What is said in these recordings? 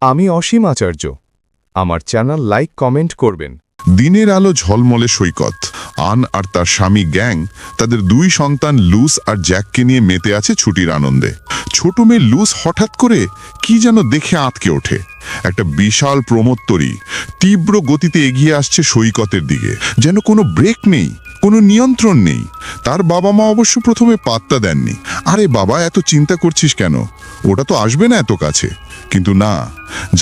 আমি অসীম আচার্য। আমার channel like comment করবেন। দিনের আলো ঝলমলে সৈকত। আন আর তার স্বামী গ্যাং তাদের দুই সন্তান লুস আর জ্যাককে নিয়ে মেতে আছে ছুটির আনন্দে। ছোট মেয়ে লুস হঠাৎ করে কি যেন দেখে আঁতকে ওঠে। একটা বিশাল প্রমোত্তরী তীব্র গতিতে এগিয়ে আসছে সৈকতের দিকে, যেন কোনো ব্রেক নেই, কোনো নিয়ন্ত্রণ নেই। তার বাবা মা অবশ্য প্রথমে পাত্তা দেননি। আরে বাবা, এত চিন্তা করছিস কেন, ওটা তো আসবে না এত কাছে। কিন্তু না,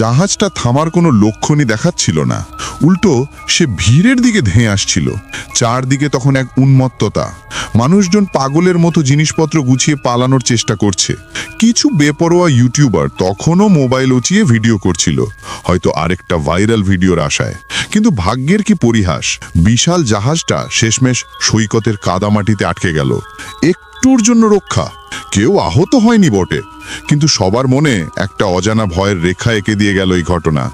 জাহাজটা থামার কোনো লক্ষণই দেখাচ্ছিল না। উল্টো সে ভিড়ের দিকে ধেয়ে আসছিল। চারদিকে তখন এক উন্মত্ততা। মানুষজন পাগলের মতো জিনিসপত্র গুছিয়ে পালানোর চেষ্টা করছে। কিছু বেপরোয়া ইউটিউবার তখনও মোবাইল উঁচিয়ে ভিডিও করছিল, হয়তো আরেকটা ভাইরাল ভিডিওর আশায়। কিন্তু ভাগ্যের কি পরিহাস, বিশাল জাহাজটা শেষমেশ সৈকতের কাদামাটিতে আটকে গেল। একটুর জন্য রক্ষা, কেউ আহত হয়নি বটে, কিন্তু সবার মনে একটা অজানা ভয়ের রেখা এঁকে দিয়ে গেল এই ঘটনা।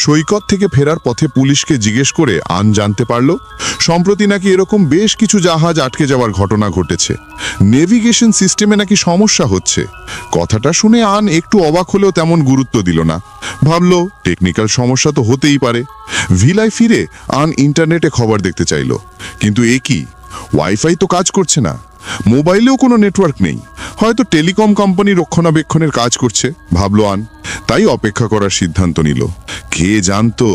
সৈকত থেকে ফেরার পথে পুলিশকে জিজ্ঞেস করে আন জানতে পারল সম্প্রতি নাকি এরকম বেশ কিছু জাহাজ আটকে যাওয়ার ঘটনা ঘটেছে। নেভিগেশন সিস্টেমে নাকি সমস্যা হচ্ছে। কথাটা শুনে আন একটু অবাক হলেও তেমন গুরুত্ব দিল না। ভাবল টেকনিক্যাল সমস্যা তো হতেই পারে। ভিলায় ফিরে আন ইন্টারনেটে খবর দেখতে চাইল, কিন্তু এ কি, ওয়াইফাই তো কাজ করছে না, মোবাইলেও কোনো নেটওয়ার্ক নেই। হয়তো টেলিকম কোম্পানি রক্ষণাবেক্ষণের কাজ করছে, ভাবল আন। তাই অপেক্ষা করার সিদ্ধান্ত নিল। কে জানতো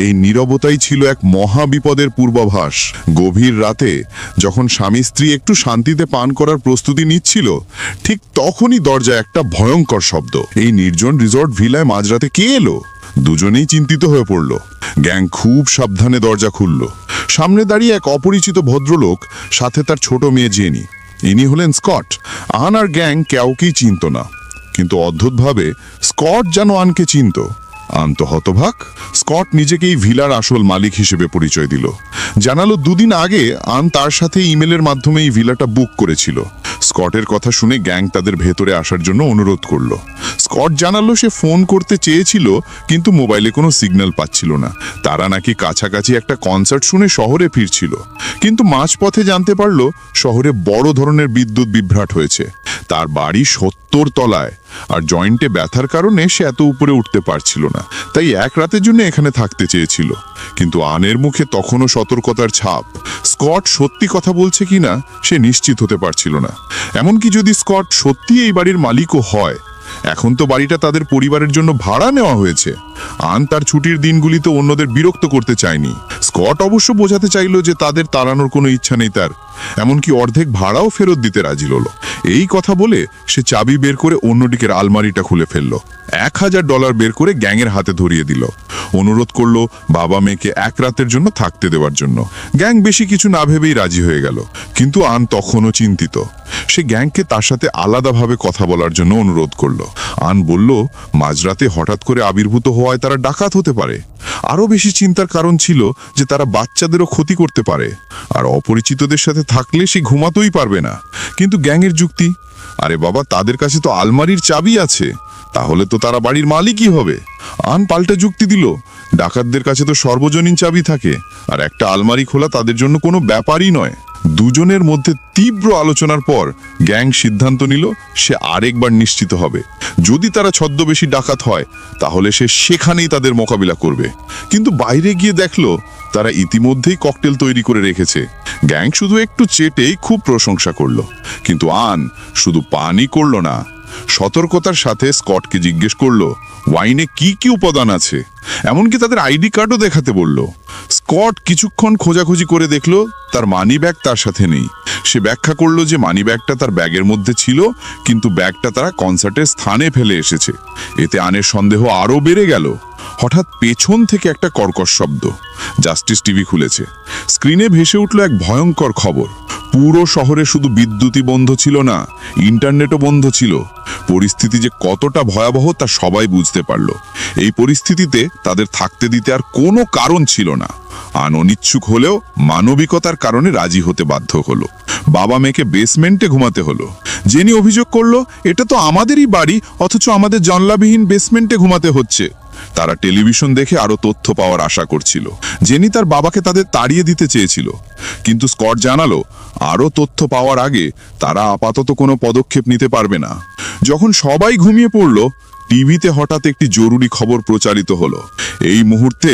এই নীরবতাই ছিল এক মহা বিপদের পূর্বাভাস। গভীর রাতে যখন স্বামী স্ত্রী একটু শান্তিতে পান করার প্রস্তুতি নিচ্ছিল, ঠিক তখনই দরজায় একটা ভয়ঙ্কর শব্দ। এই নির্জন রিসর্ট ভিলায় মাঝরাতে কে এলো? দুজনেই চিন্তিত হয়ে পড়ল। গ্যাং খুব সাবধানে দরজা খুলল। সামনে দাঁড়িয়ে এক অপরিচিত ভদ্রলোক, সাথে তার ছোট মেয়ে জেনি। ইনি হলেন স্কট। আন আর গ্যাং কাউকেই চিনত না, কিন্তু অদ্ভুতভাবে স্কট যেন আনকে চিনত। আন তো হতভাগ। স্কট নিজেকে এই ভিলার আসল মালিক হিসেবে পরিচয় দিল। জানালো দুদিন আগে আন তার সাথে ইমেলের মাধ্যমে এই ভিলাটা বুক করেছিল। স্কটের কথা শুনে গ্যাং তাদের ভেতরে আসার জন্য অনুরোধ করল। স্কট জানালো সে ফোন করতে চেয়েছিল, কিন্তু মোবাইলে কোনো সিগন্যাল পাচ্ছিল না। তারা নাকি কাছাকাছি একটা কনসার্ট শুনে শহরে ফিরছিল, কিন্তু মাঝপথে জানতে পারল শহরে বড় ধরনের বিদ্যুৎ বিভ্রাট হয়েছে। তার বাড়ি 70 তলায়, আর জয়েন্টে ব্যথার কারণে সে এত উপরে উঠতে পারছিল না। তাই এক রাতের জন্য এখানে থাকতে চেয়েছিল। কিন্তু আনের মুখে তখনও সতর্কতার ছাপ। স্কট সত্যি কথা বলছে কিনা সে নিশ্চিত হতে পারছিল না। এমনকি যদি স্কট সত্যি এই বাড়ির মালিকও হয়, এখন তো বাড়িটা তাদের পরিবারের জন্য ভাড়া নেওয়া হয়েছে। আন তার ছুটির দিনগুলিতে অন্যদের বিরক্ত করতে চায়নি। স্কট অবশ্য বোঝাতে চাইল যে তাদের তাড়ানোর কোনো ইচ্ছা নেই তার, এমনকি অর্ধেক ভাড়াও ফেরত দিতে রাজি হলো। এই কথা বলে সে চাবি বের করে অন্যদিকের আলমারিটা খুলে ফেলল। $1000 বের করে গ্যাংয়ের হাতে ধরিয়ে দিল। অনুরোধ করলো বাবা মেয়েকে এক রাতের জন্য থাকতে দেওয়ার জন্য। গ্যাং বেশি কিছু না ভেবেই রাজি হয়ে গেল, কিন্তু আন তখনও চিন্তিত। সে গ্যাংকে তার সাথে আলাদাভাবে কথা বলার জন্য অনুরোধ করলো। আন বলল মাঝরাতে হঠাৎ করে আবির্ভূত হওয়ায় তারা ডাকাত হতে পারে। আরো বেশি চিন্তার কারণ ছিল যে তারা বাচ্চাদেরও ক্ষতি করতে পারে, আর অপরিচিতদের সাথে থাকলে সে ঘুমাতেই পারবে না। কিন্তু গ্যাংয়ের যুক্তি, আরে বাবা, তাদের কাছে তো আলমারির চাবি আছে, তাহলে তো তারা বাড়ির মালিকই হবে। আন পাল্টা যুক্তি দিল, ডাকাতদের কাছে তো সর্বজনীন চাবি থাকে, আর একটা আলমারি খোলা তাদের জন্য কোনো ব্যাপারই নয়। দুজনের মধ্যে তীব্র আলোচনার পর গ্যাং সিদ্ধান্ত নিল সে আরেকবার নিশ্চিত হবে। যদি তারা ছদ্মবেশী ডাকাত হয়, তাহলে সে সেখানেই তাদের মোকাবিলা করবে। কিন্তু বাইরে গিয়ে দেখলো তারা ইতিমধ্যেই ককটেল তৈরি করে রেখেছে। গ্যাং শুধু একটু চেটেই খুব প্রশংসা করলো, কিন্তু আন শুধু পানই করলো না, সতর্কতার সাথে স্কটকে জিজ্ঞেস করলো ওয়াইনে কি কি উপাদান আছে, এমনকি তাদের আইডি কার্ডও দেখাতে বলল। স্কট কিছুক্ষণ খোঁজাখুঁজি করে দেখলো তার মানি ব্যাগ তার সাথে নেই। সে ব্যাখ্যা করলো যে মানি ব্যাগটা তার ব্যাগের মধ্যে ছিল, কিন্তু ব্যাগটা তারা কনসার্টের স্থানে ফেলে এসেছে। এতে আনের সন্দেহ আরো বেড়ে গেল। হঠাৎ পেছন থেকে একটা কর্কশ শব্দ। জাস্টিস টিভি খুলেছে। স্ক্রিনে ভেসে উঠল এক ভয়ঙ্কর খবর। পুরো শহরে শুধু বিদ্যুৎই বন্ধ ছিল না, ইন্টারনেটও বন্ধ ছিল। পরিস্থিতি যে কতটা ভয়াবহ তা সবাই বুঝতে পারল। এই পরিস্থিতিতে তাদের থাকতে দিতে আর কোনো কারণ ছিল না। আন অনিচ্ছুক হলেও মানবিকতার কারণে রাজি হতে বাধ্য হলো। বাবা মেয়েকে বেসমেন্টে ঘুমাতে হলো। জেনি অভিযোগ করলো, এটা তো আমাদেরই বাড়ি, অথচ আমাদের জানলাবিহীন বেসমেন্টে ঘুমাতে হচ্ছে। তারা টেলিভিশন দেখে আরো তথ্য পাওয়ার আশা করছিল। জেনি তার বাবাকে তাদের তাড়িয়ে দিতে চেয়েছিল, কিন্তু স্কট জানালো আরো তথ্য পাওয়ার আগে তারা আপাতত কোনো পদক্ষেপ নিতে পারবে না। যখন সবাই ঘুমিয়ে পড়ল, টিভিতে হঠাৎ একটি জরুরি খবর প্রচারিত হলো। এই মুহূর্তে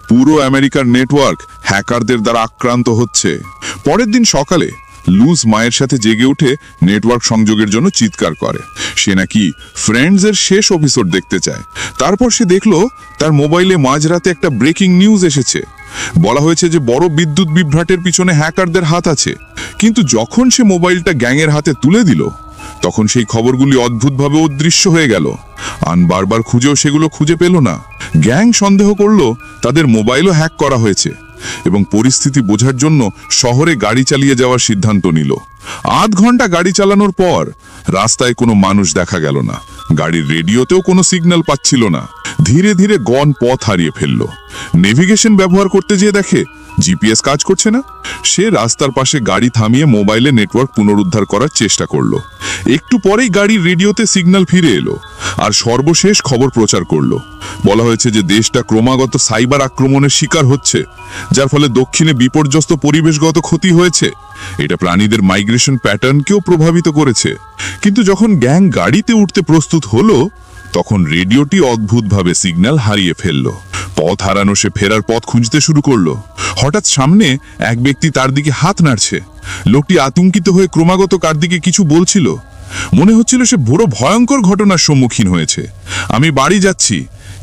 পুরো আমেরিকার নেটওয়ার্ক হ্যাকারদের দ্বারা আক্রান্ত হচ্ছে। পরের দিন সকালে লুজ মায়ের সাথে জেগে উঠে নেটওয়ার্ক সংযোগের জন্য চিৎকার করে। সে নাকি ফ্রেন্ডসের শেষ এপিসোড দেখতে চায়। তারপর সে দেখলো তার মোবাইলে মাঝরাতে একটা ব্রেকিং নিউজ এসেছে। বলা হয়েছে যে বড় বিদ্যুৎ বিভ্রাটের পিছনে হ্যাকারদের হাত আছে। কিন্তু যখন সে মোবাইলটা গ্যাংয়ের হাতে তুলে দিল, তখন সেই খবরগুলি অদ্ভুতভাবে অদৃশ্য হয়ে গেল। আন বারবার খুঁজেও সেগুলো খুঁজে পেল না। গ্যাং সন্দেহ করলো তাদের মোবাইলও হ্যাক করা হয়েছে এবং পরিস্থিতি বোঝার জন্য শহরে গাড়ি চালিয়ে যাওয়ার সিদ্ধান্ত নিল। আধ ঘন্টা গাড়ি চালানোর পর রাস্তায় কোনো মানুষ দেখা গেল না। গাড়ির রেডিওতেও কোনো সিগন্যাল পাচ্ছিল না। ধীরে ধীরে গন পথ হারিয়ে ফেলল। নেভিগেশন ব্যবহার করতে গিয়ে দেখে জিপিএস কাজ করছে না। সে রাস্তার পাশে গাড়ি থামিয়ে মোবাইলে নেটওয়ার্ক পুনরুদ্ধার করার চেষ্টা করলো। একটু পরেই গাড়ির রেডিওতে সিগন্যাল ফিরে এলো আর সর্বশেষ খবর প্রচার করলো। বলা হয়েছে যে দেশটা ক্রমাগত সাইবার আক্রমণের শিকার হচ্ছে, যার ফলে দক্ষিণে বিপর্যস্ত পরিবেশগত ক্ষতি হয়েছে। এটা প্রাণীদের মাইগ্রেশন প্যাটার্নকেও প্রভাবিত করেছে। কিন্তু যখন গ্যাং গাড়িতে উঠতে প্রস্তুত হলো, তখন রেডিওটি অদ্ভুতভাবে সিগন্যাল হারিয়ে ফেলল। পথ হারানো সে ফেরার পথ খুঁজতে শুরু করলো। হঠাৎ সামনে এক ব্যক্তি তার দিকে হাত নাড়ছে। লোকটি আতঙ্কিত হয়ে ক্রমাগত কার দিকে কিছু বলছিল। মনে হচ্ছিল সে বড় ভয়ঙ্কর ঘটনার সম্মুখীন হয়েছে। আমি বাড়ি যাচ্ছি,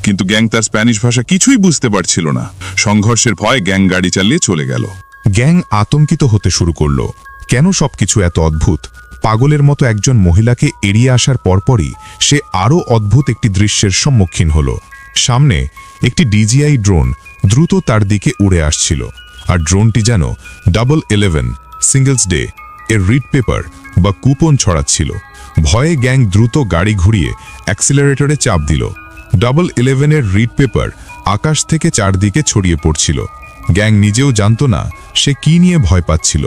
কিন্তু গ্যাং তার স্প্যানিশ ভাষা কিছুই বুঝতে পারছিল না। সংঘর্ষের ভয়ে গ্যাং গাড়ি চালিয়ে চলে গেল। গ্যাং আতঙ্কিত হতে শুরু করলো। কেন সবকিছু এত অদ্ভুত? পাগলের মতো একজন মহিলাকে এড়িয়ে আসার পরপরই সে আরও অদ্ভুত একটি দৃশ্যের সম্মুখীন হলো। সামনে একটি ডিজিআই ড্রোন দ্রুত তার দিকে উড়ে আসছিল, আর ড্রোনটি যেন 11 সিঙ্গলস ডে এর রিড পেপার বা কুপন ছড়াচ্ছিল। ভয়ে গ্যাং দ্রুত গাড়ি ঘুরিয়ে অ্যাক্সিলারেটরে চাপ দিল। 11 এর রিড পেপার আকাশ থেকে চারদিকে ছড়িয়ে পড়ছিল। গ্যাং নিজেও জানত না সে কি নিয়ে ভয় পাচ্ছিল,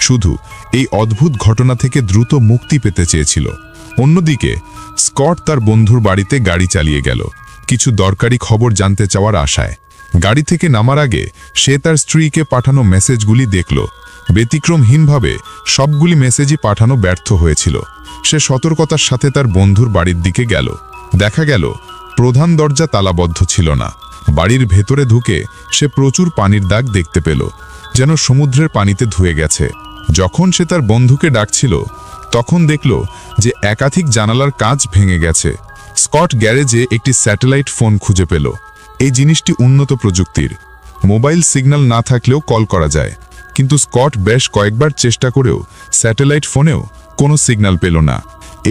শুধু এই অদ্ভুত ঘটনা থেকে দ্রুত মুক্তি পেতে চেয়েছিল। অন্যদিকে স্কট তার বন্ধুর বাড়িতে গাড়ি চালিয়ে গেল কিছু দরকারি খবর জানতে চাওয়ার আশায়। গাড়ি থেকে নামার আগে সে তার স্ত্রীকে পাঠানো মেসেজগুলি দেখল। ব্যতিক্রমহীনভাবে সবগুলি মেসেজই পাঠানো ব্যর্থ হয়েছিল। সে সতর্কতার সাথে তার বন্ধুর বাড়ির দিকে গেল। দেখা গেল প্রধান দরজা তালাবদ্ধ ছিল না। বাড়ির ভেতরে ঢুকে সে প্রচুর পানির দাগ দেখতে পেল, যেন সমুদ্রের পানিতে ধুয়ে গেছে। যখন সে তার বন্ধুকে ডাকছিল, তখন দেখল যে একাধিক জানালার কাঁচ ভেঙে গেছে। স্কট গ্যারেজে একটি স্যাটেলাইট ফোন খুঁজে পেল। এই জিনিসটি উন্নত প্রযুক্তির। মোবাইল সিগন্যাল না থাকলেও কল করা যায়, কিন্তু স্কট বেশ কয়েকবার চেষ্টা করেও স্যাটেলাইট ফোনেও কোনো সিগন্যাল পেল না।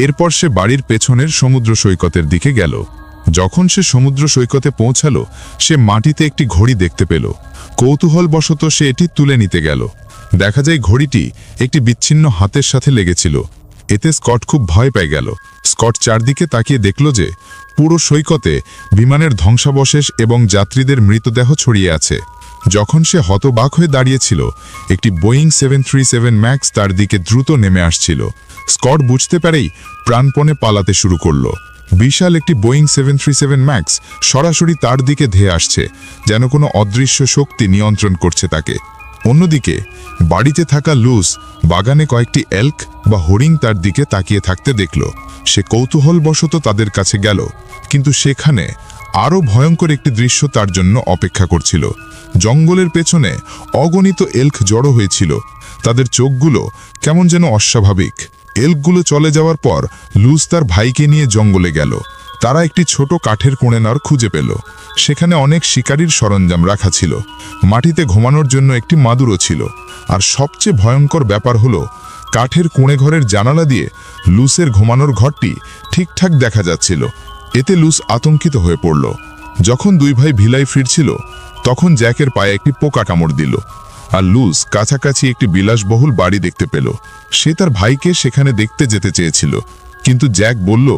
এরপর সে বাড়ির পেছনের সমুদ্র সৈকতের দিকে গেল। যখন সে সমুদ্র সৈকতে পৌঁছালো, সে মাটিতে একটি ঘড়ি দেখতে পেল। কৌতূহলবশত সে এটি তুলে নিতে গেল। দেখা যায় ঘড়িটি একটি বিচ্ছিন্ন হাতের সাথে লেগেছিল। এতে স্কট খুব ভয় পেয়ে গেল। স্কট চারদিকে তাকিয়ে দেখল যে পুরো সৈকতে বিমানের ধ্বংসাবশেষ এবং যাত্রীদের মৃতদেহ ছড়িয়ে আছে। যখন সে হতবাক হয়ে দাঁড়িয়েছিল, একটি বোয়িং 737 ম্যাক্স তার দিকে দ্রুত নেমে আসছিল। স্কট বুঝতে পারেই প্রাণপণে পালাতে শুরু করল। বিশাল একটি বোয়িং 737 ম্যাক্স সরাসরি তার দিকে ধেয়ে আসছে, যেন কোনো অদৃশ্য শক্তি নিয়ন্ত্রণ করছে তাকে। অন্যদিকে বাড়িতে থাকা লুস বাগানে কয়েকটি এল্ক বা হরিণ তার দিকে তাকিয়ে থাকতে দেখল। সে কৌতূহলবশত তাদের কাছে গেল, কিন্তু সেখানে আরও ভয়ঙ্কর একটি দৃশ্য তার জন্য অপেক্ষা করছিল। জঙ্গলের পেছনে অগণিত এল্ক জড়ো হয়েছিল। তাদের চোখগুলো কেমন যেন অস্বাভাবিক। এল্কগুলো চলে যাওয়ার পর লুস তার ভাইকে নিয়ে জঙ্গলে গেল। তারা একটি ছোট কাঠের কোণেনার খুঁজে পেল। সেখানে অনেক শিকারীর সরঞ্জাম রাখা ছিল। মাটিতে ঘুমানোর জন্য একটি মাদুরও ছিল। আর সবচেয়ে ভয়ঙ্কর ব্যাপার হলো, কাঠের কোণে ঘরের জানালা দিয়ে লুসের ঘুমানোর ঘরটি ঠিকঠাক দেখা যাচ্ছিল। এতে লুস আতঙ্কিত হয়ে পড়ল। যখন দুই ভাই ভিলায় ফিরছিল, তখন জ্যাকের পায়ে একটি পোকা কামড় দিল, আর লুস কাছাকাছি একটি বিলাসবহুল বাড়ি দেখতে পেল। সে তার ভাইকে সেখানে দেখতে যেতে চেয়েছিল, কিন্তু জ্যাক বলল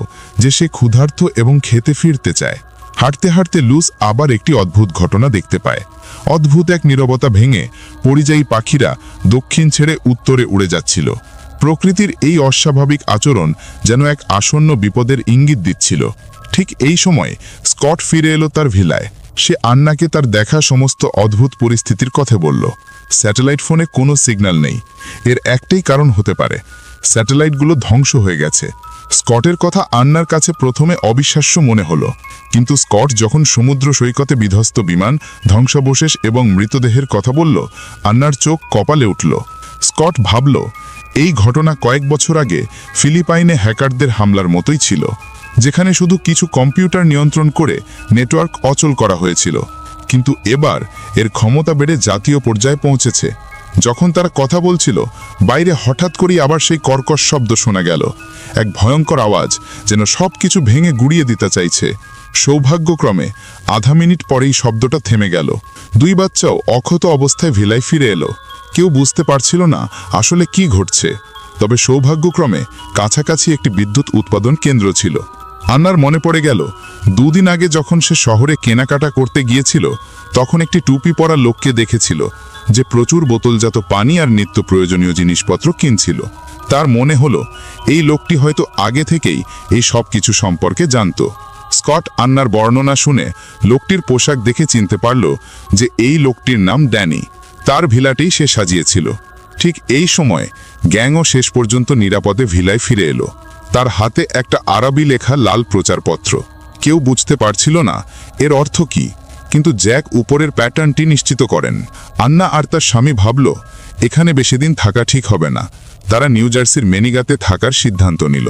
যে সে ক্ষুধার্ত এবং খেতে ফিরতে চায়। হাঁটতে হাঁটতে লুস আবার একটি অদ্ভুত ঘটনা দেখতে পায়। অদ্ভুত এক নীরবতা ভেঙে পরিযায়ী পাখিরা দক্ষিণ ছেড়ে উত্তরে উড়ে যাচ্ছিল। প্রকৃতির এই অস্বাভাবিক আচরণ যেন এক আসন্ন বিপদের ইঙ্গিত দিচ্ছিল। ঠিক এই সময় স্কট ফিরে এলো তার ভিলায়। সে আন্নাকে তার দেখা সমস্ত অদ্ভুত পরিস্থিতির কথা বলল। স্যাটেলাইট ফোনে কোনো সিগন্যাল নেই। এর একটাই কারণ হতে পারে, স্যাটেলাইটগুলো ধ্বংস হয়ে গেছে। স্কটের কথা আন্নার কাছে প্রথমে অবিশ্বাস্য মনে হলো, কিন্তু স্কট যখন সমুদ্র সৈকতে বিধ্বস্ত বিমান, ধ্বংসাবশেষ এবং মৃতদেহের কথা বলল, আন্নার চোখ কপালে উঠল। স্কট ভাবল, এই ঘটনা কয়েক বছর আগে ফিলিপাইনে হ্যাকারদের হামলার মতোই ছিল, যেখানে শুধু কিছু কম্পিউটার নিয়ন্ত্রণ করে নেটওয়ার্ক অচল করা হয়েছিল। কিন্তু এবার এর ক্ষমতা বেড়ে জাতীয় পর্যায়ে পৌঁছেছে। যখন তারা কথা বলছিল, বাইরে হঠাৎ করেই আবার সেই কর্কশ শব্দ শোনা গেল, এক ভয়ঙ্কর আওয়াজ, যেন সব কিছু ভেঙে গুড়িয়ে দিতে চাইছে। সৌভাগ্যক্রমে আধা মিনিট পরেই শব্দটা থেমে গেল। দুই বাচ্চাও অক্ষত অবস্থায় ভিলায় ফিরে এলো। কেউ বুঝতে পারছিল না আসলে কি ঘটছে, তবে সৌভাগ্যক্রমে কাছাকাছি একটি বিদ্যুৎ উৎপাদন কেন্দ্র ছিল। আন্নার মনে পড়ে গেল, দুদিন আগে যখন সে শহরে কেনাকাটা করতে গিয়েছিল, তখন একটি টুপি পরা লোককে দেখেছিল, যে প্রচুর বোতলজাত পানি আর নিত্য প্রয়োজনীয় জিনিসপত্র কিনছিল। তার মনে হলো এই লোকটি হয়তো আগে থেকেই এই সব কিছু সম্পর্কে জানত। স্কট আন্নার বর্ণনা শুনে লোকটির পোশাক দেখে চিনতে পারল যে এই লোকটির নাম ড্যানি। তার ভিলাটি সে সাজিয়েছিল। ঠিক এই সময় গ্যাংও শেষ পর্যন্ত নিরাপদে ভিলায় ফিরে এলো। তার হাতে একটা আরবি লেখা লাল প্রচারপত্র। কেউ বুঝতে পারছিল না এর অর্থ কি, কিন্তু জ্যাক উপরের প্যাটার্নটি নিশ্চিত করেন। আন্না আর তার স্বামী ভাবল, এখানে বেশি দিন থাকা ঠিক হবে না। তারা নিউ জার্সির মেনিগাতে থাকার সিদ্ধান্ত নিল।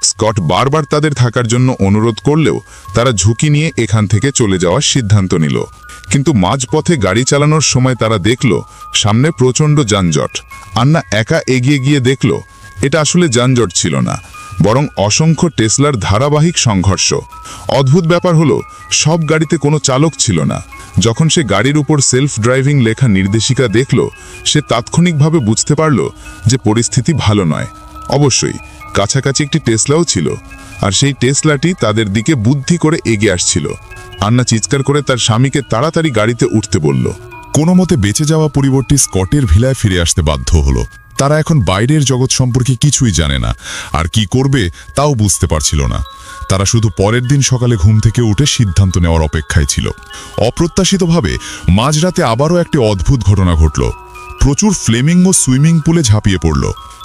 স্কট বারবার তাদের থাকার জন্য অনুরোধ করলেও তারা ঝুঁকি নিয়ে এখান থেকে চলে যাওয়ার সিদ্ধান্ত নিল। কিন্তু মাঝপথে গাড়ি চালানোর সময় তারা দেখল সামনে প্রচণ্ড যানজট। আন্না একা এগিয়ে গিয়ে দেখল এটা আসলে যানজট ছিল না, বরং অসংখ্য টেসলার ধারাবাহিক সংঘর্ষ। অদ্ভুত ব্যাপার হলো, সব গাড়িতে কোনো চালক ছিল না। যখন সে গাড়ির উপর সেলফ ড্রাইভিং লেখা নির্দেশিকা দেখল, সে তাৎক্ষণিকভাবে বুঝতে পারল যে পরিস্থিতি ভালো নয়। অবশ্যই কাছাকাছি একটি টেসলাও ছিল, আর সেই টেসলাটি তাদের দিকে বুদ্ধি করে এগিয়ে আসছিল। আন্না চিৎকার করে তার স্বামীকে তাড়াতাড়ি গাড়িতে উঠতে বলল। কোনো মতে বেঁচে যাওয়া পরিবর্তে স্কটের ভিলায় ফিরে আসতে বাধ্য হলো। তারা এখন বাইরের জগৎ সম্পর্কে কিছুই জানে না, আর কি করবে তাও বুঝতে পারছিল না। তারা শুধু পরের দিন সকালে ঘুম থেকে উঠে সিদ্ধান্ত নেওয়ার অপেক্ষায় ছিল। অপ্রত্যাশিতভাবে মাঝরাতে আবারও একটি অদ্ভুত ঘটনা ঘটল। প্রচুর ফ্লেমিঙ্গো সুইমিং পুলে ঝাঁপিয়ে পড়ল,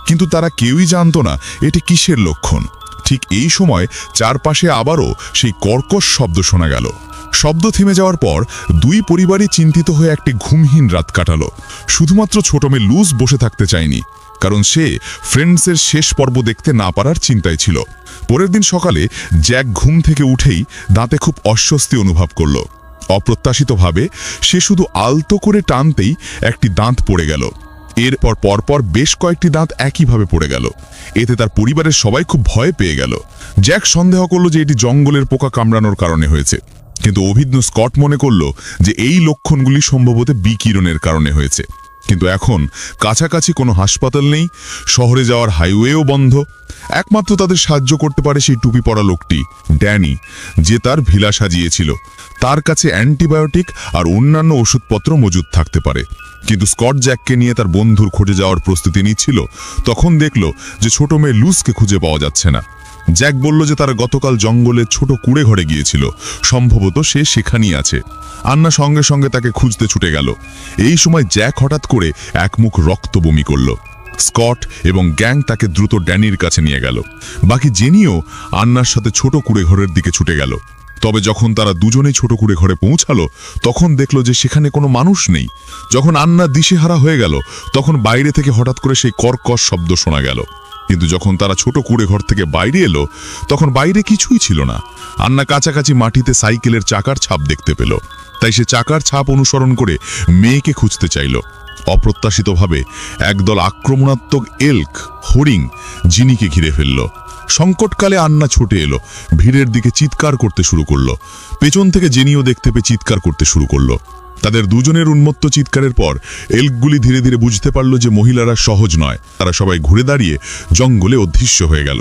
কিন্তু তারা কেউই জানত না এটি কিসের লক্ষণ। ঠিক এই সময় চারপাশে আবারও সেই কর্কশ শব্দ শোনা গেল। শব্দ থেমে যাওয়ার পর দুই পরিবারই চিন্তিত হয়ে একটি ঘুমহীন রাত কাটালো। শুধুমাত্র ছোট মেয়ে লুজ বসে থাকতে চায়নি, কারণ সে ফ্রেন্ডসের শেষ পর্ব দেখতে না পারার চিন্তায় ছিল। পরের দিন সকালে জ্যাক ঘুম থেকে উঠেই দাঁতে খুব অস্বস্তি অনুভব করল। অপ্রত্যাশিতভাবে সে শুধু আলতো করে টানতেই একটি দাঁত পড়ে গেল। এরপর পরপর বেশ কয়েকটি দাঁত একইভাবে পড়ে গেল। এতে তার পরিবারের সবাই খুব ভয় পেয়ে গেল। জ্যাক সন্দেহ করল যে এটি জঙ্গলের পোকা কামড়ানোর কারণে হয়েছে, কিন্তু অভিজ্ঞ স্কট মনে করল যে এই লক্ষণগুলি সম্ভবত বিকিরণের কারণে হয়েছে। কিন্তু এখন কাছাকাছি কোনো হাসপাতাল নেই, শহরে যাওয়ার হাইওয়েও বন্ধ। একমাত্র তাদের সাহায্য করতে পারে সেই টুপি পরা লোকটি, ড্যানি, যে তার ভিলা সাজিয়েছিল। তার কাছে অ্যান্টিবায়োটিক আর অন্যান্য ওষুধপত্র মজুদ থাকতে পারে। কিন্তু স্কট জ্যাককে নিয়ে তার বন্ধুর খোঁজে যাওয়ার প্রস্তুতি নিচ্ছিল, তখন দেখল যে ছোট মেয়ে লুজকে খুঁজে পাওয়া যাচ্ছে না। জ্যাক বলল যে তারা গতকাল জঙ্গলের ছোট কুড়ে ঘরে গিয়েছিল, সম্ভবত সে সেখানেই আছে। আন্না সঙ্গে সঙ্গে তাকে খুঁজতে ছুটে গেল। এই সময় জ্যাক হঠাৎ করে একমুখ রক্ত বমি করল। স্কট এবং গ্যাং তাকে দ্রুত ড্যানির কাছে নিয়ে গেল। বাকি জেনিও আন্নার সাথে ছোট কুড়ে ঘরের দিকে ছুটে গেল। তবে যখন তারা দুজনেই ছোট কুড়ে ঘরে পৌঁছালো, তখন দেখল যে সেখানে কোনো মানুষ নেই। যখন আন্না দিশেহারা হয়ে গেল, তখন বাইরে থেকে হঠাৎ করে সেই কর্কশ শব্দ শোনা গেল। কিন্তু যখন তারা ছোট কুড়ে ঘর থেকে বাইরে এলো, তখন বাইরে কিছুই ছিল না। আন্না কাছাকাছি মাটিতে সাইকেলের চাকার ছাপ দেখতে পেল, তাই সে চাকার ছাপ অনুসরণ করে মেয়েকে খুঁজতে চাইল। অপ্রত্যাশিতভাবে একদল আক্রমণাত্মক এল্ক, হরিং জিনিকে ঘিরে ফেলল। সংকটকালে আন্না ছুটে এলো, ভিড়ের দিকে চিৎকার করতে শুরু করলো। পেছন থেকে জেনিও দেখতে পেয়ে চিৎকার করতে শুরু করলো। তাদের দুজনের উন্মত্ত চিৎকারের পর এল্কগুলি ধীরে ধীরে বুঝতে পারল যে মহিলারা সহজ নয়। তারা সবাই ঘুরে দাঁড়িয়ে জঙ্গলে অদৃশ্য হয়ে গেল।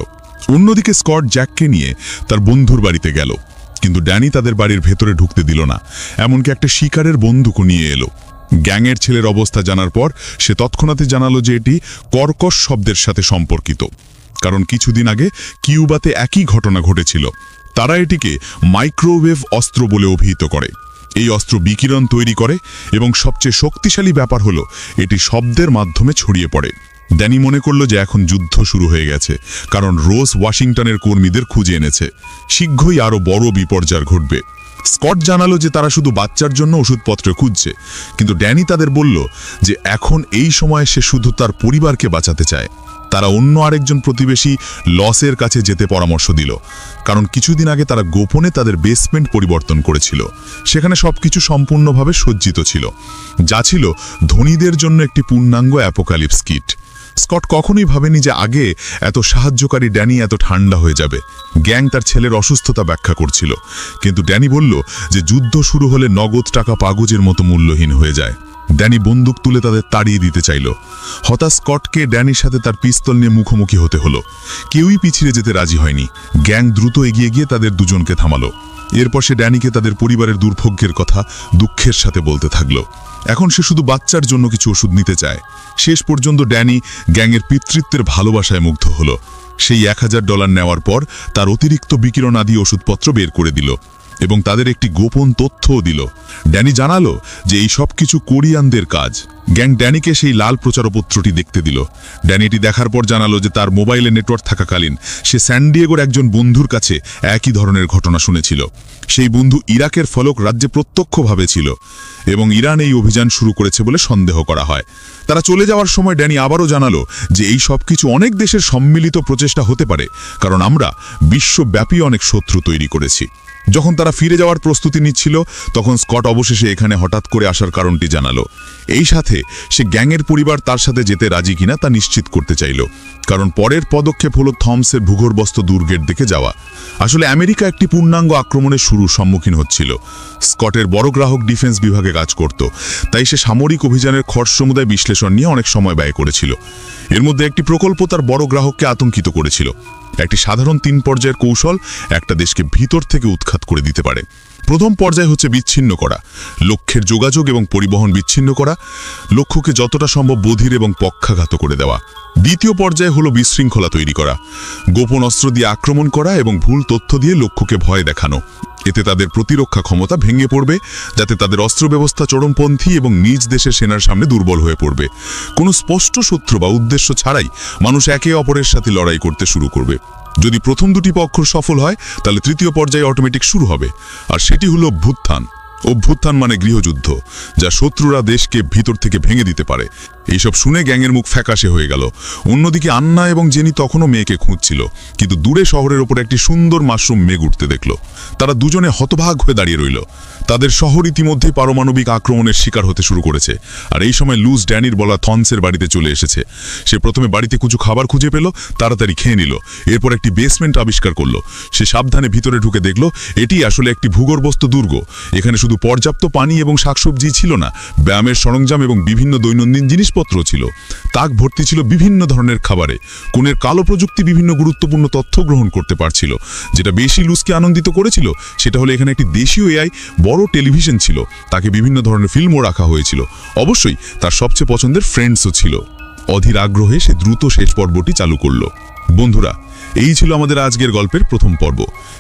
অন্যদিকে স্কট জ্যাককে নিয়ে তার বন্ধুর বাড়িতে গেল, কিন্তু ড্যানি তাদের বাড়ির ভেতরে ঢুকতে দিল না। এমনকি একটা শিকারের বন্দুকও নিয়ে এলো। গ্যাংয়ের ছেলের অবস্থা জানার পর সে তৎক্ষণাৎই জানালো যে এটি কর্কশ শব্দের সাথে সম্পর্কিত, কারণ কিছুদিন আগে কিউবাতে একই ঘটনা ঘটেছিল। তারা এটিকে মাইক্রোওয়েভ অস্ত্র বলে অভিহিত করে। এই অস্ত্র বিকিরণ তৈরি করে এবং সবচেয়ে শক্তিশালী ব্যাপার হলো এটি শব্দের মাধ্যমে ছড়িয়ে পড়ে। ড্যানি মনে করলো যে এখন যুদ্ধ শুরু হয়ে গেছে, কারণ রোজ ওয়াশিংটনের কর্মীদের খুঁজে এনেছে। শীঘ্রই আরও বড় বিপর্যয় ঘটবে। স্কট জানালো যে তারা শুধু বাচ্চার জন্য ওষুধপত্র খুঁজছে, কিন্তু ড্যানি তাদের বলল যে এখন এই সময়ে সে শুধু তার পরিবারকে বাঁচাতে চায়। তারা অন্য আরেকজন প্রতিবেশী লসের কাছে যেতে পরামর্শ দিল, কারণ কিছুদিন আগে তারা গোপনে তাদের বেসমেন্ট পরিবর্তন করেছিল। সেখানে সবকিছু সম্পূর্ণভাবে সজ্জিত ছিল, যা ছিল ধনীদের জন্য একটি পূর্ণাঙ্গ অ্যাপোকালিপস কিট। স্কট কখনোই ভাবেনি যে আগে এত সাহায্যকারী ড্যানি এত ঠান্ডা হয়ে যাবে। গ্যাং তার ছেলের অসুস্থতা ব্যাখ্যা করছিল, কিন্তু ড্যানি বলল যে যুদ্ধ শুরু হলে নগদ টাকা কাগজের মতো মূল্যহীন হয়ে যায়। ড্যানি বন্দুক তুলে তাদের তাড়িয়ে দিতে চাইল। হতাশ স্কটকে ড্যানির সাথে তার পিস্তল নিয়ে মুখোমুখি হতে হলো। কেউই পিছিয়ে যেতে রাজি হয়নি। গ্যাং দ্রুত এগিয়ে গিয়ে তাদের দুজনকে থামালো। এরপর সে ড্যানিকে তাদের পরিবারের দুর্ভোগের কথা দুঃখের সাথে বলতে থাকলো। এখন সে শুধু বাচ্চার জন্য কিছু ওষুধ নিতে চায়। শেষ পর্যন্ত ড্যানি গ্যাংয়ের পিতৃত্বের ভালোবাসায় মুগ্ধ হলো। সেই $1000 নেওয়ার পর তার অতিরিক্ত বিকিরণাদি ওষুধপত্র বের করে দিল এবং তাদের একটি গোপন তথ্যও দিল। ড্যানি জানালো যে এই সব কিছু কোরিয়ানদের কাজ। গ্যাং ড্যানিকে সেই লাল প্রচারপত্রটি দেখতে দিল। ড্যানি এটি দেখার পর জানালো যে তার মোবাইলে নেটওয়ার্ক থাকাকালীন সে স্যান ডিয়েগোর একজন বন্ধুর কাছে একই ধরনের ঘটনা শুনেছিল। সেই বন্ধু ইরাকের ফলক রাজ্যে প্রত্যক্ষভাবে ছিল এবং ইরান এই অভিযান শুরু করেছে বলে সন্দেহ করা হয়। তারা চলে যাওয়ার সময় ড্যানি আবারও জানালো যে এই সব কিছু অনেক দেশের সম্মিলিত প্রচেষ্টা হতে পারে, কারণ আমরা বিশ্বব্যাপী অনেক শত্রু তৈরি করেছি। যখন তারা ফিরে যাওয়ার প্রস্তুতি নিচ্ছিল, তখন স্কট অবশেষে এখানে হঠাৎ করে আসার কারণটি জানালো। এই সাথে সে গ্যাংয়ের পরিবার তার সাথে যেতে রাজি কিনা তা নিশ্চিত করতে চাইল, কারণ পরের পদক্ষেপ হলো থমসের ভূগর্ভস্থ দুর্গের দিকে যাওয়া। আসলে আমেরিকা একটি পূর্ণাঙ্গ আক্রমণের সম্মুখীন হচ্ছিল। স্কটের বড় গ্রাহক ডিফেন্স বিভাগে কাজ করত, তাই সে সামরিক অভিযানের খরচ সমুদায় বিশ্লেষণ নিয়ে অনেক সময় ব্যয় করেছিল। এর মধ্যে একটি প্রকল্প তার বড় গ্রাহককে আতঙ্কিত করেছিল। একটি সাধারণ 3 পর্যায়ের কৌশল একটা দেশকে ভিতর থেকে উৎখাত করে দিতে পারে। প্রথম পর্যায় হচ্ছে বিচ্ছিন্ন করা, লক্ষ্যের যোগাযোগ এবং পরিবহন বিচ্ছিন্ন করা, লক্ষ্যকে যতটা সম্ভব বধির এবং পক্ষাঘাত করে দেওয়া। দ্বিতীয় পর্যায়ে হলো বিশৃঙ্খলা তৈরি করা, গোপন অস্ত্র দিয়ে আক্রমণ করা এবং ভুল তথ্য দিয়ে লক্ষ্যকে ভয় দেখানো। এতে তাদের প্রতিরক্ষা ক্ষমতা ভেঙে পড়বে, যাতে তাদের অস্ত্র ব্যবস্থা চরমপন্থী এবং নিজ দেশের সেনার সামনে দুর্বল হয়ে পড়বে। কোনো স্পষ্ট শত্রু বা উদ্দেশ্য ছাড়াই মানুষ একে অপরের সাথে লড়াই করতে শুরু করবে। যদি প্রথম দুটি পক্ষ সফল হয়, তাহলে তৃতীয় পর্যায়ে অটোমেটিক শুরু হবে, আর সেটি হলো অভ্যুত্থান। অভ্যুত্থান মানে গৃহযুদ্ধ, যা শত্রুরা দেশকে ভিতর থেকে ভেঙে দিতে পারে। এইসব শুনে গ্যাংয়ের মুখ ফ্যাকাশে হয়ে গেল। অন্যদিকে আন্না এবং জেনি তখনও মেয়েকে খুঁজছিল, কিন্তু দূরে শহরের ওপর একটি সুন্দর মাশরুম মেঘ উঠতে দেখল। তারা দুজনে হতভাগ হয়ে দাঁড়িয়ে রইল। তাদের শহর ইতিমধ্যেই পারমাণবিক আক্রমণের শিকার হতে শুরু করেছে। আর এই সময় লুজ ড্যানির বলা থনসের বাড়িতে চলে এসেছে। সে প্রথমে বাড়িতে কিছু খাবার খুঁজে পেল, তাড়াতাড়ি খেয়ে নিল। এরপর একটি বেসমেন্ট আবিষ্কার করলো। সে সাবধানে ভিতরে ঢুকে দেখল এটি আসলে একটি ভূগর্ভস্থ দুর্গ। এখানে শুধু পর্যাপ্ত পানি এবং শাকসবজি ছিল না, ব্যায়ামের সরঞ্জাম এবং বিভিন্ন দৈনন্দিন জিনিসপত্র ছিল। তাক ভর্তি ছিল বিভিন্ন ধরনের খাবারে। কোণের কালো প্রযুক্তি বিভিন্ন গুরুত্বপূর্ণ তথ্য গ্রহণ করতে পারছিল। যেটা বেশি লুজকে আনন্দিত করেছিল সেটা হলো এখানে একটি দেশীয় এআই বড় টেলিভিশন ছিল। তাকে বিভিন্ন ধরনের ফিল্মও রাখা হয়েছিল। অবশ্যই তার সবচেয়ে পছন্দের ফ্রেন্ডসও ছিল। অধীর আগ্রহে সে দ্রুত শেষ পর্বটি চালু করলো। বন্ধুরা, এই ছিল আমাদের আজকের গল্পের প্রথম পর্ব।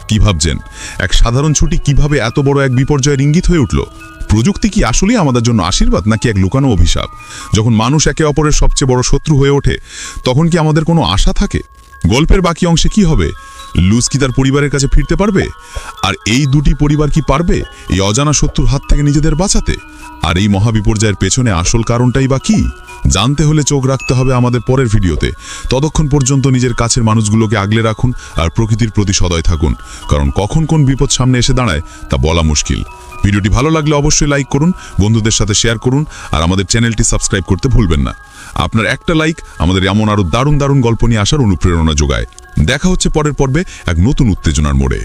কি ভাবছেন, এক সাধারণ ছুটি কিভাবে এত বড় এক বিপর্যয়ের ইঙ্গিত হয়ে উঠল? প্রযুক্তি কি আসলেই আমাদের জন্য আশীর্বাদ নাকি এক লুকানো অভিশাপ? যখন মানুষ একে অপরের সবচেয়ে বড় শত্রু হয়ে ওঠে, তখন কি আমাদের কোনো আশা থাকে? গল্পের বাকি অংশে কি হবে? লুজ কি তার পরিবারের কাছে ফিরতে পারবে? আর এই দুটি পরিবার কি পারবে এই অজানা শত্রুর হাত থেকে নিজেদের বাঁচাতে? আর এই মহাবিপর্যয়ের পেছনে আসল কারণটাই বা কি? জানতে হলে চোখ রাখতে হবে আমাদের পরের ভিডিওতে। ততক্ষণ পর্যন্ত নিজের কাছের মানুষগুলোকে আগলে রাখুন আর প্রকৃতির প্রতি সদয় থাকুন, কারণ কখন কোন বিপদ সামনে এসে দাঁড়ায় তা বলা মুশকিল। ভিডিওটি ভালো লাগলে অবশ্যই লাইক করুন, বন্ধুদের সাথে শেয়ার করুন, আর আমাদের চ্যানেলটি সাবস্ক্রাইব করতে ভুলবেন না। আপনার একটা লাইক আমাদের এমন আরও দারুণ দারুণ গল্প নিয়ে আসার অনুপ্রেরণা যোগায়। দেখা হচ্ছে পরের পর্বে এক নতুন উত্তেজনার মোড়ে।